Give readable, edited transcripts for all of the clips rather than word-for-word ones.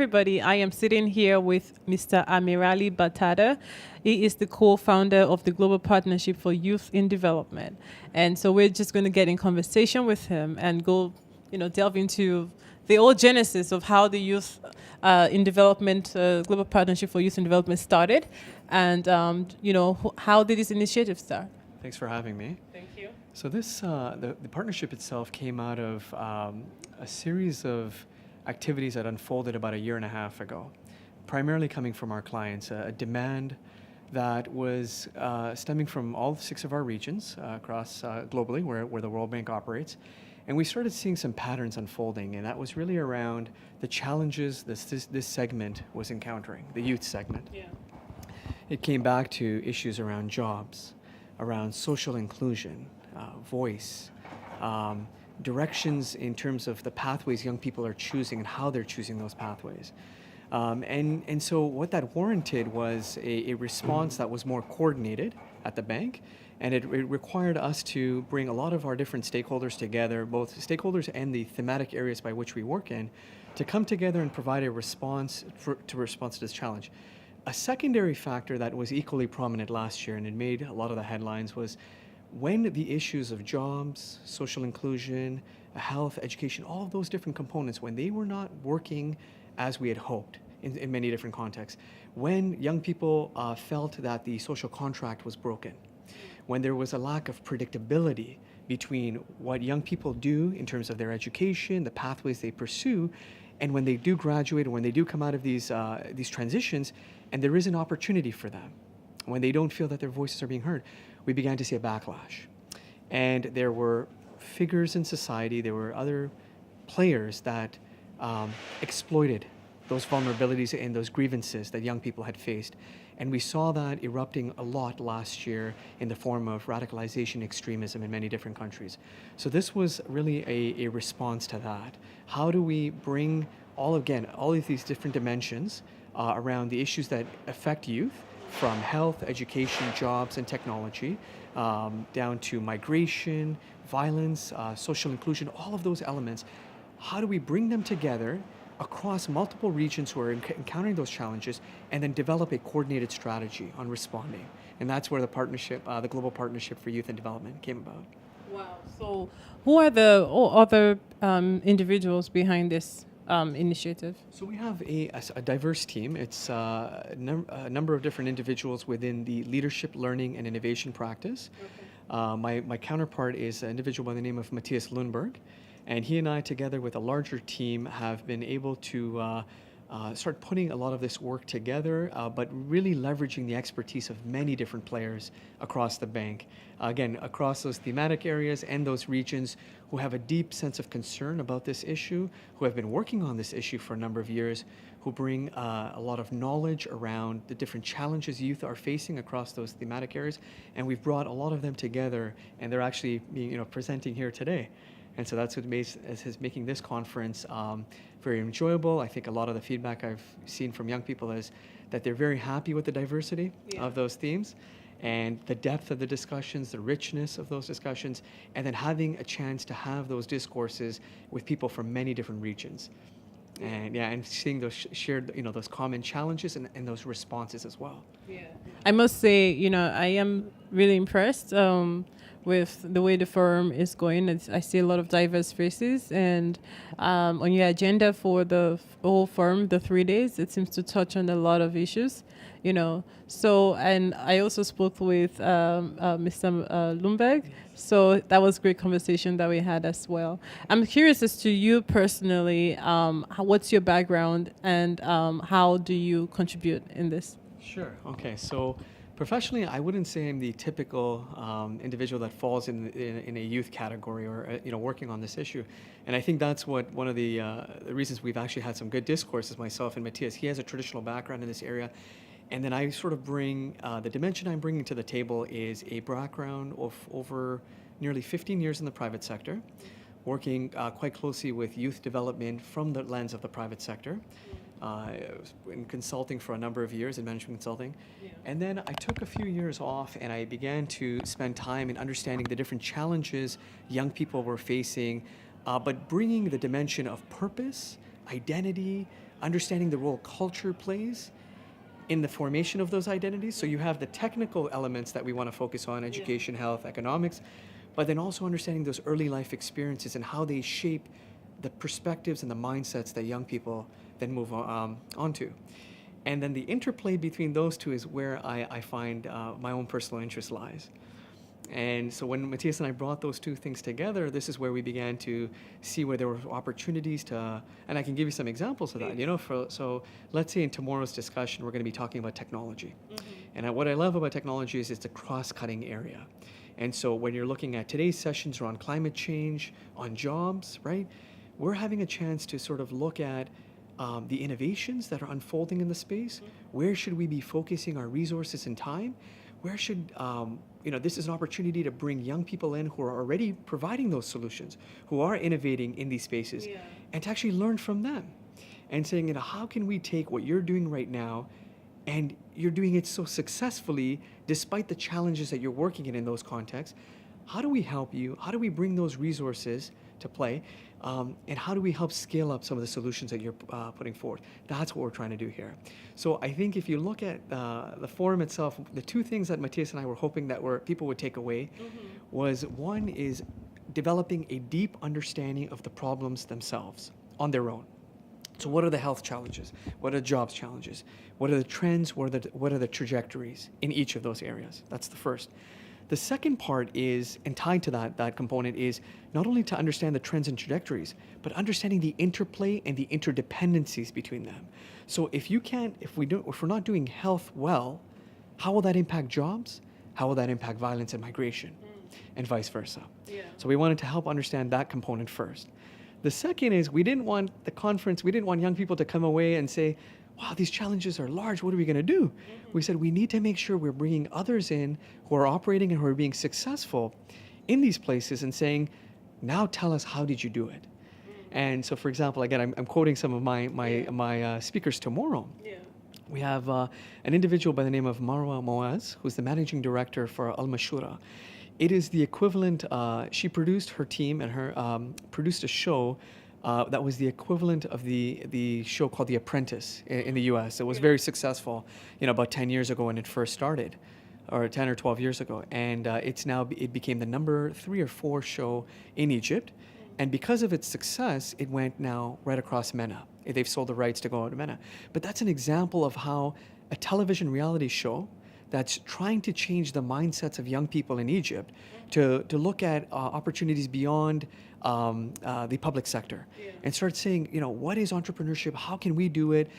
everybody. I am sitting here with Mr. Amirali Batada. He is the co-founder of the Global Partnership for Youth in Development. And so we're just going to get in conversation with him and go, delve into the old genesis of how the Youth in Development, Global Partnership for Youth in Development started, and, how did this initiative start? Thanks for having me. Thank you. So this, the partnership itself came out of a series of activities that unfolded about a year and a half ago, primarily coming from our clients, a demand that was stemming from all 6 of our regions across globally where the World Bank operates. And we started seeing some patterns unfolding, and that was really around the challenges this segment was encountering, the youth segment. Yeah. It came back to issues around jobs, around social inclusion, voice, directions in terms of the pathways young people are choosing and how they're choosing those pathways. And so what that warranted was a response that was more coordinated at the bank, and it required us to bring a lot of our different stakeholders together, both stakeholders and the thematic areas by which we work in, to come together and provide a response to this challenge. A secondary factor that was equally prominent last year, and it made a lot of the headlines, was when the issues of jobs, social inclusion, health, education, all of those different components, when they were not working as we had hoped in many different contexts, when young people felt that the social contract was broken, when there was a lack of predictability between what young people do in terms of their education, the pathways they pursue, and when they do graduate or when they do come out of these transitions, and there is an opportunity for them, when they don't feel that their voices are being heard, we began to see a backlash. And there were figures in society, there were other players that exploited those vulnerabilities and those grievances that young people had faced. And we saw that erupting a lot last year in the form of radicalization, extremism in many different countries. So this was really a response to that. How do we bring all of these different dimensions around the issues that affect youth, from health, education, jobs, and technology, down to migration, violence, social inclusion, all of those elements. How do we bring them together across multiple regions who are encountering those challenges, and then develop a coordinated strategy on responding? And that's where the partnership, the Global Partnership for Youth and Development, came about. Wow. So who are the other individuals behind this initiative? So we have a diverse team. It's a number of different individuals within the leadership, learning, and innovation practice. Okay. My counterpart is an individual by the name of Matthias Lundberg, and he and I, together with a larger team, have been able to start putting a lot of this work together, but really leveraging the expertise of many different players across the bank. Again, across those thematic areas and those regions who have a deep sense of concern about this issue, who have been working on this issue for a number of years, who bring a lot of knowledge around the different challenges youth are facing across those thematic areas. And we've brought a lot of them together, and they're actually being, presenting here today. And so that's what is making this conference very enjoyable. I think a lot of the feedback I've seen from young people is that they're very happy with the diversity of those themes, and the depth of the discussions, the richness of those discussions, and then having a chance to have those discourses with people from many different regions. And seeing those shared, those common challenges and those responses as well. Yeah. I must say, I am really impressed with the way the forum is going. I see a lot of diverse faces, and on your agenda for the whole forum, the 3 days, it seems to touch on a lot of issues, So, and I also spoke with Mr. Lundberg, so that was a great conversation that we had as well. I'm curious as to you personally, what's your background, and how do you contribute in this? Sure. Okay. So professionally, I wouldn't say I'm the typical individual that falls in a youth category or working on this issue, and I think that's what one of the reasons we've actually had some good discourses. Myself and Matthias, he has a traditional background in this area, and then I sort of bring the dimension I'm bringing to the table is a background of over nearly 15 years in the private sector, working quite closely with youth development from the lens of the private sector. In consulting for a number of years, in management consulting. Yeah. And then I took a few years off, and I began to spend time in understanding the different challenges young people were facing, but bringing the dimension of purpose, identity, understanding the role culture plays in the formation of those identities. So you have the technical elements that we want to focus on, education, health, economics, but then also understanding those early life experiences and how they shape the perspectives and the mindsets that young people then move onto. And then the interplay between those two is where I find my own personal interest lies. And so when Matthias and I brought those two things together, this is where we began to see where there were opportunities to, and I can give you some examples of that. You know, so let's say in tomorrow's discussion, we're going to be talking about technology. And what I love about technology is it's a cross-cutting area. And so when you're looking at today's sessions around climate change, on jobs, right, we're having a chance to sort of look at the innovations that are unfolding in the space. Where should we be focusing our resources and time? Where should, this is an opportunity to bring young people in who are already providing those solutions, who are innovating in these spaces, and to actually learn from them. And saying, how can we take what you're doing right now, and you're doing it so successfully, despite the challenges that you're working in those contexts, how do we help you? How do we bring those resources to play? And how do we help scale up some of the solutions that you're putting forward? That's what we're trying to do here. So I think if you look at the forum itself, the two things that Matthias and I were hoping that people would take away was, one is developing a deep understanding of the problems themselves on their own. So what are the health challenges? What are the jobs challenges? What are the trends? What are the trajectories in each of those areas? That's the first. The second part is, and tied to that component, is not only to understand the trends and trajectories, but understanding the interplay and the interdependencies between them. So if we're not doing health well, how will that impact jobs? How will that impact violence and migration? And vice versa. So we wanted to help understand that component first. The second is, we didn't want young people to come away and say, wow, these challenges are large, what are we going to do? We said we need to make sure we're bringing others in who are operating and who are being successful in these places and saying, now tell us, how did you do it? And so, for example, again, I'm quoting some of my speakers tomorrow. We have an individual by the name of Marwa Moaz, who's the managing director for Al Mashura. It is the equivalent, her team and her produced a show that was the equivalent of the show called The Apprentice in the US. It was very successful, about 10 years ago when it first started, or 10 or 12 years ago. And it became the number 3 or 4 show in Egypt. And because of its success, it went now right across MENA. They've sold the rights to go out to MENA. But that's an example of how a television reality show that's trying to change the mindsets of young people in Egypt to look at opportunities beyond the public sector and start saying, what is entrepreneurship? How can we do it?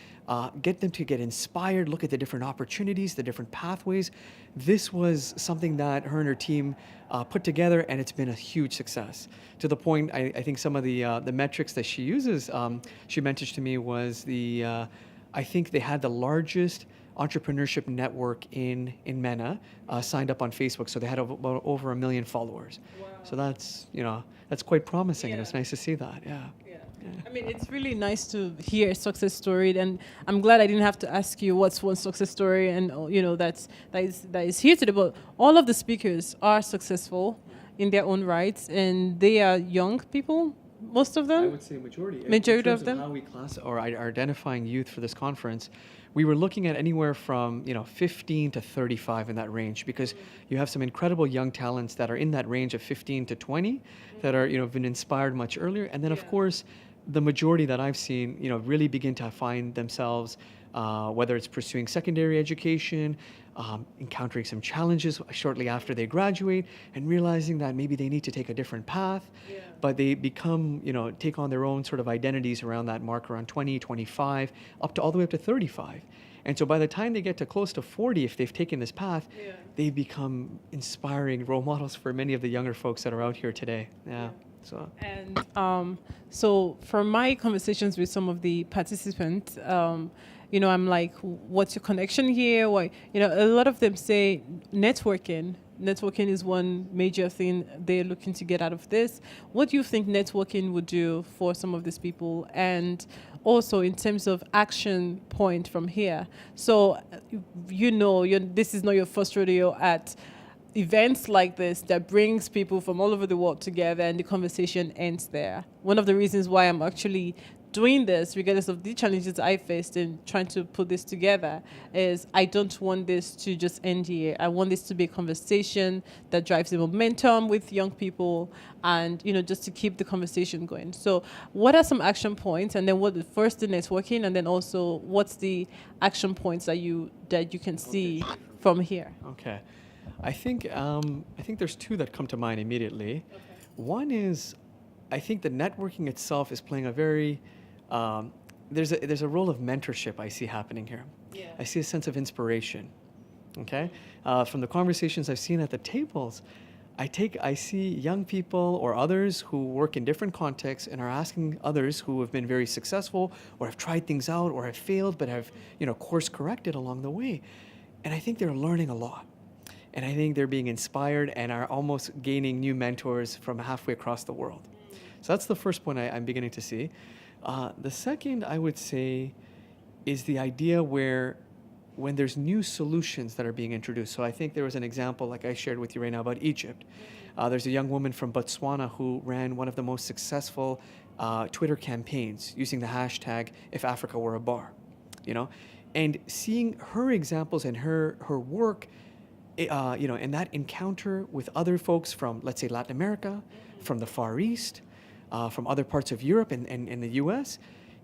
Get them to get inspired, look at the different opportunities, the different pathways. This was something that her and her team put together, and it's been a huge success. To the point, I think some of the metrics that she uses, she mentioned to me, was I think they had the largest entrepreneurship network in MENA signed up on Facebook, so they had over 1 million followers. Wow. So that's quite promising, and it's nice to see that. Yeah. I mean, it's really nice to hear a success story, and I'm glad I didn't have to ask you what's one success story, and that is here today. But all of the speakers are successful in their own rights, and they are young people. Most of them? I would say majority. Majority of them? How we are identifying youth for this conference, we were looking at anywhere from 15 to 35 in that range, because you have some incredible young talents that are in that range of 15 to 20 that are been inspired much earlier, and then of course the majority that I've seen really begin to find themselves, whether it's pursuing secondary education, encountering some challenges shortly after they graduate, and realizing that maybe they need to take a different path, but they become, take on their own sort of identities around that mark, around 20, 25, all the way up to 35. And so by the time they get to close to 40, if they've taken this path, they become inspiring role models for many of the younger folks that are out here today. So from my conversations with some of the participants, I'm like, what's your connection here? Why, a lot of them say networking. Networking is one major thing they're looking to get out of this. What do you think networking would do for some of these people? And also in terms of action point from here. So, this is not your first rodeo at events like this that brings people from all over the world together, and the conversation ends there. One of the reasons why I'm actually doing this, regardless of the challenges I faced in trying to put this together, is I don't want this to just end here. I want this to be a conversation that drives the momentum with young people, and just to keep the conversation going. So, what are some action points, and then what the first the networking, and then also what's the action points that you can see from here? Okay. I think there's two that come to mind immediately. Okay. One is, I think the networking itself is playing a very there's a role of mentorship I see happening here. Yeah. I see a sense of inspiration. Okay, from the conversations I've seen at the tables, I see young people or others who work in different contexts and are asking others who have been very successful or have tried things out or have failed but have course corrected along the way, and I think they're learning a lot. And I think they're being inspired and are almost gaining new mentors from halfway across the world. So that's the first point I'm beginning to see. The second, I would say, is the idea where when there's new solutions that are being introduced. So I think there was an example, like I shared with you right now, about Egypt. There's a young woman from Botswana who ran one of the most successful Twitter campaigns using the hashtag "If Africa Were a Bar," and seeing her examples and her work, and that encounter with other folks from, let's say, Latin America, from the Far East, from other parts of Europe and the US,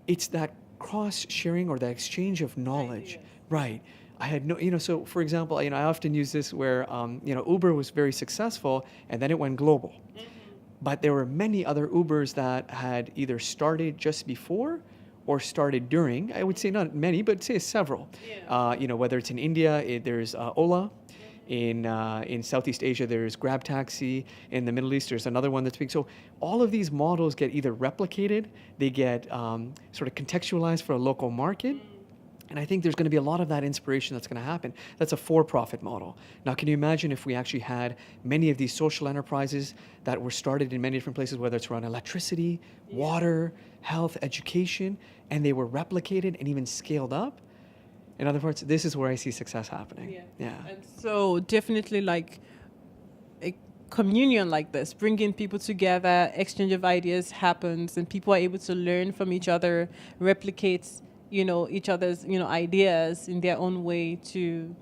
it's that cross-sharing or that exchange of knowledge. Right. I had so for example, I often use this where, Uber was very successful and then it went global. Mm-hmm. But there were many other Ubers that had either started just before or started during. I would say not many, but say several. Yeah. Whether it's in India, there's Ola. In Southeast Asia, there's Grab Taxi. In the Middle East, there's another one that's big. So all of these models get either replicated, they get sort of contextualized for a local market. And I think there's going to be a lot of that inspiration that's going to happen. That's a for-profit model. Now, can you imagine if we actually had many of these social enterprises that were started in many different places, whether it's around electricity, water, health, education, and they were replicated and even scaled up? In other words, this is where I see success happening. Yeah. And so definitely like a communion like this, bringing people together, exchange of ideas happens, and people are able to learn from each other, replicate, each other's, ideas in their own way to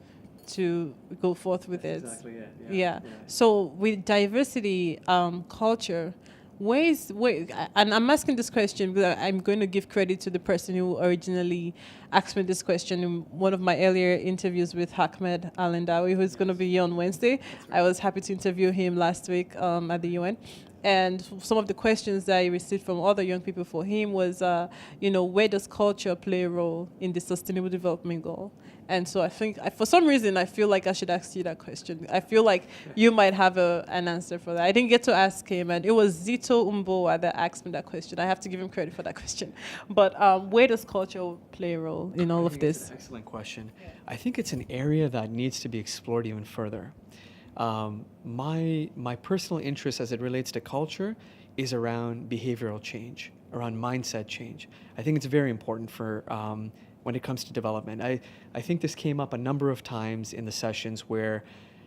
go forth with it. Exactly it. Yeah. So with diversity, culture, and I'm asking this question because I'm going to give credit to the person who originally asked me this question in one of my earlier interviews with Ahmed Alendawi, who's going to be here on Wednesday. Right. I was happy to interview him last week at the UN. And some of the questions that I received from other young people for him was, where does culture play a role in the Sustainable Development Goal? And so I think, for some reason, I feel like I should ask you that question. I feel like you might have an answer for that. I didn't get to ask him, and it was Zito Umboa that asked me that question. I have to give him credit for that question. But where does culture play a role in all of this? It's an excellent question. Yeah. I think it's an area that needs to be explored even further. My personal interest as it relates to culture is around behavioral change, around mindset change. I think it's very important for when it comes to development. I think this came up a number of times in the sessions where,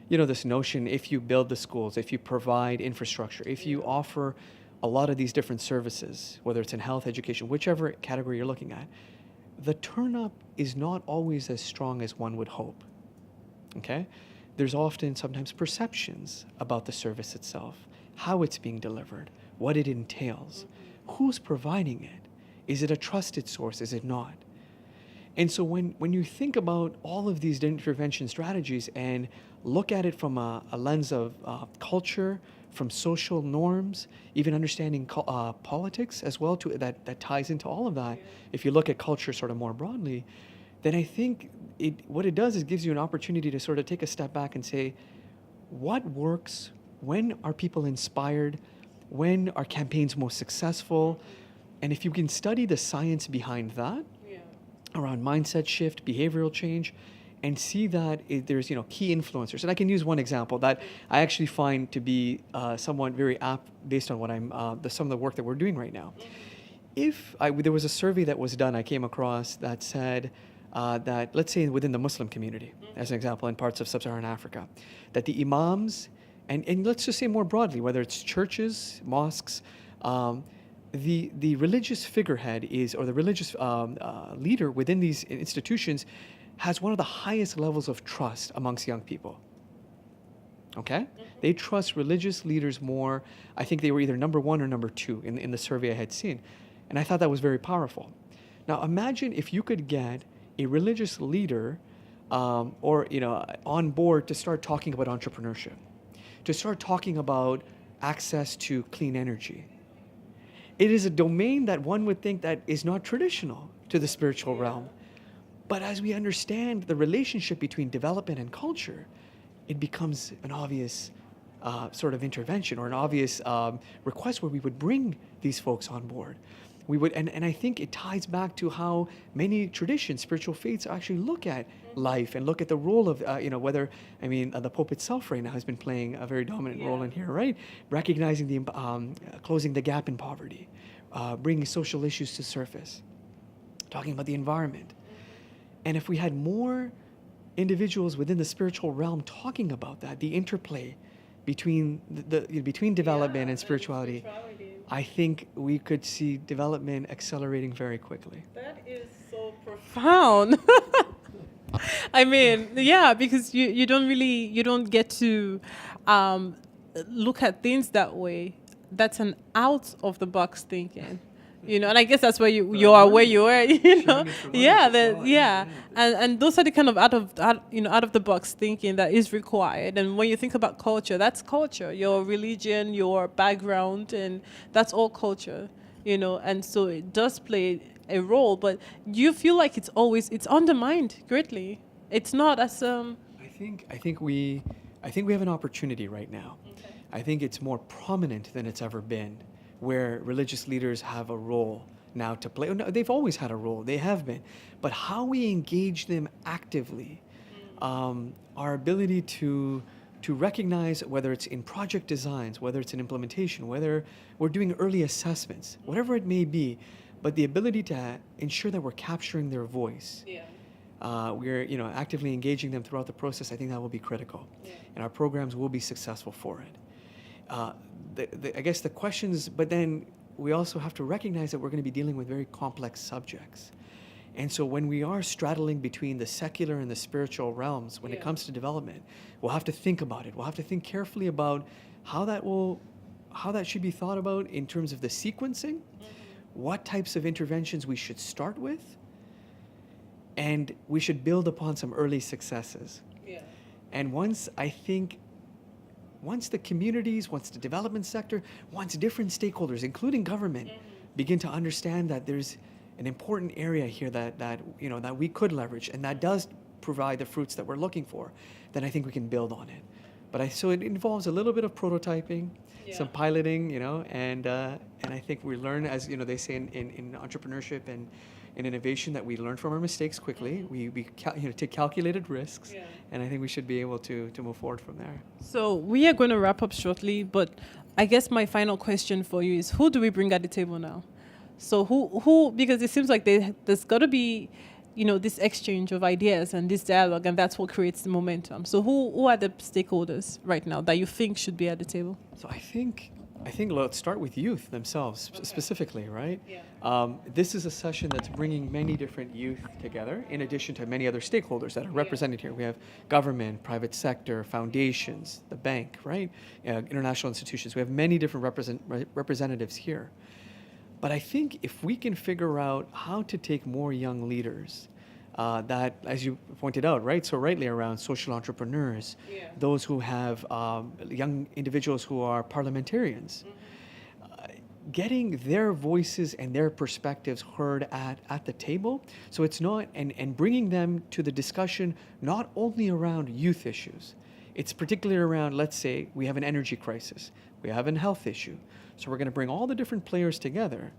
this notion, if you build the schools, if you provide infrastructure, if you offer a lot of these different services, whether it's in health, education, whichever category you're looking at, the turn-up is not always as strong as one would hope, okay? There's often sometimes perceptions about the service itself, how it's being delivered, what it entails, who's providing it. Is it a trusted source? Is it not? And so when you think about all of these intervention strategies and look at it from a lens of culture, from social norms, even understanding politics as well, that ties into all of that. If you look at culture sort of more broadly, then I think what it does is gives you an opportunity to sort of take a step back and say, what works? When are people inspired? When are campaigns most successful? And if you can study the science behind that, around mindset shift, behavioral change, and see that there's key influencers. And I can use one example that I actually find to be somewhat very apt based on what some of the work that we're doing right now. There was a survey that was done I came across that said that, let's say within the Muslim community, as an example, in parts of sub-Saharan Africa, that the imams, and let's just say more broadly, whether it's churches, mosques, the religious figurehead is, or the religious leader within these institutions has one of the highest levels of trust amongst young people. Okay? They trust religious leaders more. I think they were either number one or number two in the survey I had seen. And I thought that was very powerful. Now imagine if you could get a religious leader or on board to start talking about entrepreneurship, to start talking about access to clean energy. It is a domain that one would think that is not traditional to the spiritual realm. But as we understand the relationship between development and culture, it becomes an obvious sort of intervention or an obvious request where we would bring these folks on board. We would, and I think it ties back to how many traditions, spiritual faiths actually look at life and look at the role of, the Pope itself right now has been playing a very dominant role in here, right? Recognizing the, closing the gap in poverty, bringing social issues to surface, talking about the environment. And if we had more individuals within the spiritual realm talking about that, the interplay between between development and spirituality, I think we could see development accelerating very quickly. That is so profound. I mean, yeah, because you don't get to look at things that way. That's an out of the box thinking. And I guess that's where you are where you are, and those are the kind of out of the box thinking that is required. And when you think about culture, that's culture, your religion, your background, and that's all culture, and so it does play a role. But you feel like it's undermined greatly. It's not as I think we have an opportunity right now. Okay. I think it's more prominent than it's ever been, where religious leaders have a role now to play. No, they've always had a role, they have been. But how we engage them actively, our ability to recognize whether it's in project designs, whether it's in implementation, whether we're doing early assessments, whatever it may be, but the ability to ensure that we're capturing their voice. Yeah. We're actively engaging them throughout the process. I think that will be critical. Yeah. And our programs will be successful for it. I guess the questions, but then we also have to recognize that we're going to be dealing with very complex subjects. And so when we are straddling between the secular and the spiritual realms, when it comes to development, we'll have to think about it. We'll have to think carefully about how that should be thought about in terms of the sequencing, what types of interventions we should start with, and we should build upon some early successes. Yeah. And once the communities, once the development sector, once different stakeholders, including government, begin to understand that there's an important area here that we could leverage and that does provide the fruits that we're looking for, then I think we can build on it. But so it involves a little bit of prototyping, some piloting, and I think we learn, as they say in entrepreneurship and in innovation, that we learn from our mistakes quickly. We take calculated risks, and I think we should be able to move forward from there. So we are going to wrap up shortly, but I guess my final question for you is, who do we bring at the table now? So who because it seems like there's got to be this exchange of ideas and this dialogue, and that's what creates the momentum. So who are the stakeholders right now that you think should be at the table? So I think let's start with youth themselves, specifically, right? Yeah. This is a session that's bringing many different youth together, in addition to many other stakeholders that are represented here. We have government, private sector, foundations, the bank, right? International institutions. We have many different representatives here. But I think if we can figure out how to take more young leaders, that, as you pointed out, right, so rightly, around social entrepreneurs, those who have young individuals who are parliamentarians, getting their voices and their perspectives heard at the table. So it's not, and bringing them to the discussion not only around youth issues, it's particularly around, let's say, we have an energy crisis, we have a health issue. So we're going to bring all the different players together,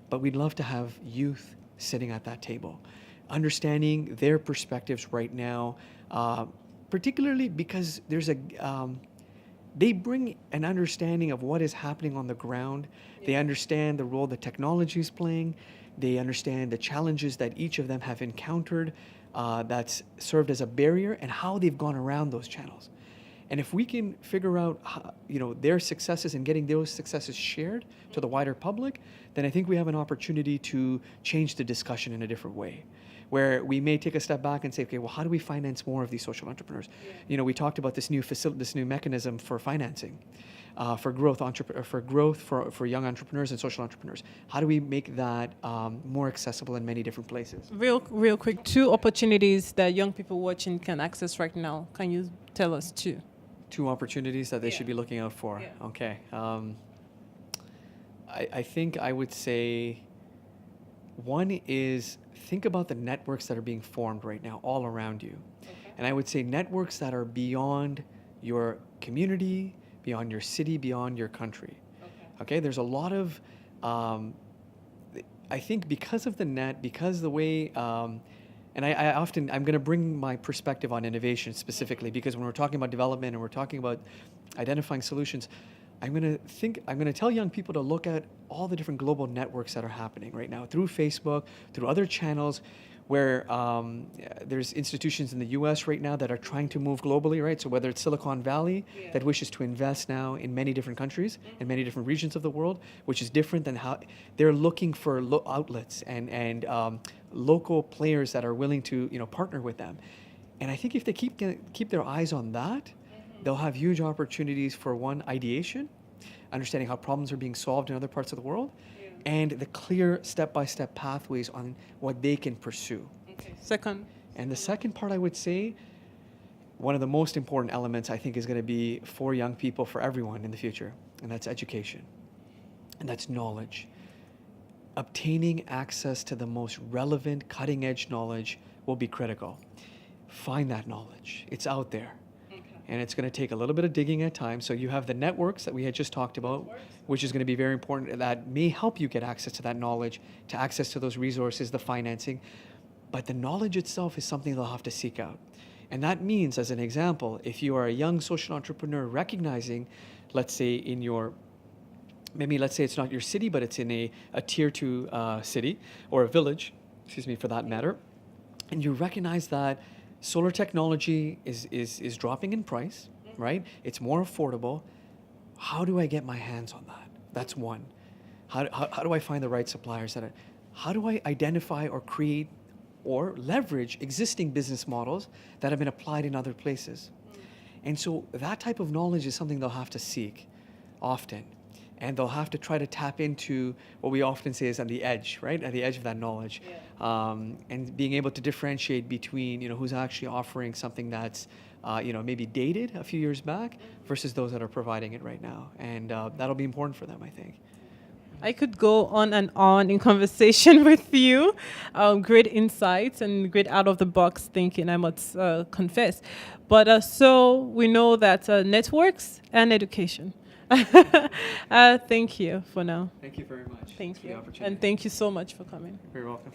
but we'd love to have youth sitting at that table, understanding their perspectives right now, particularly because there's they bring an understanding of what is happening on the ground. They understand the role that technology is playing. They understand the challenges that each of them have encountered that's served as a barrier and how they've gone around those channels. And if we can figure out how, their successes and getting those successes shared to the wider public, then I think we have an opportunity to change the discussion in a different way, where we may take a step back and say, okay, well, how do we finance more of these social entrepreneurs? We talked about this new mechanism for financing, for growth for young entrepreneurs and social entrepreneurs. How do we make that more accessible in many different places? Real quick, 2 opportunities that young people watching can access right now. Can you tell us 2? 2 opportunities that they should be looking out for. Yeah. Okay. I think I would say one is think about the networks that are being formed right now all around you. Okay. And I would say networks that are beyond your community, beyond your city, beyond your country. Okay, there's a lot of, I think because of the net, because the way, and I'm going to bring my perspective on innovation specifically, because when we're talking about development and we're talking about identifying solutions, I'm going to tell young people to look at all the different global networks that are happening right now through Facebook, through other channels, where there's institutions in the U.S. right now that are trying to move globally, right? So whether it's Silicon Valley that wishes to invest now in many different countries, in many different regions of the world, which is different than how they're looking for outlets and local players that are willing to partner with them. And I think if they keep their eyes on that, they'll have huge opportunities for one, ideation, understanding how problems are being solved in other parts of the world, and the clear step-by-step pathways on what they can pursue. Okay. Second. And the second part, I would say, one of the most important elements, I think, is going to be for young people, for everyone in the future, and that's education, and that's knowledge. Obtaining access to the most relevant, cutting-edge knowledge will be critical. Find that knowledge. It's out there. And it's going to take a little bit of digging at times. So you have the networks that we had just talked about, which is going to be very important. That may help you get access to that knowledge, to access to those resources, the financing. But the knowledge itself is something they'll have to seek out. And that means, as an example, if you are a young social entrepreneur recognizing, let's say let's say it's not your city, but it's in a tier 2 city or a village, for that matter, and you recognize that solar technology is dropping in price, right? It's more affordable. How do I get my hands on that? That's one. How do I find the right suppliers? How do I identify or create or leverage existing business models that have been applied in other places? And so that type of knowledge is something they'll have to seek often. And they'll have to try to tap into what we often say is on the edge, right? At the edge of that knowledge. And being able to differentiate between, who's actually offering something that's, maybe dated a few years back versus those that are providing it right now. And that'll be important for them, I think. I could go on and on in conversation with you. Great insights and great out-of-the-box thinking, I must confess. But so we know that networks and education. Thank you for now. Thank you very much. Thank you. For the opportunity. And thank you so much for coming. You're welcome.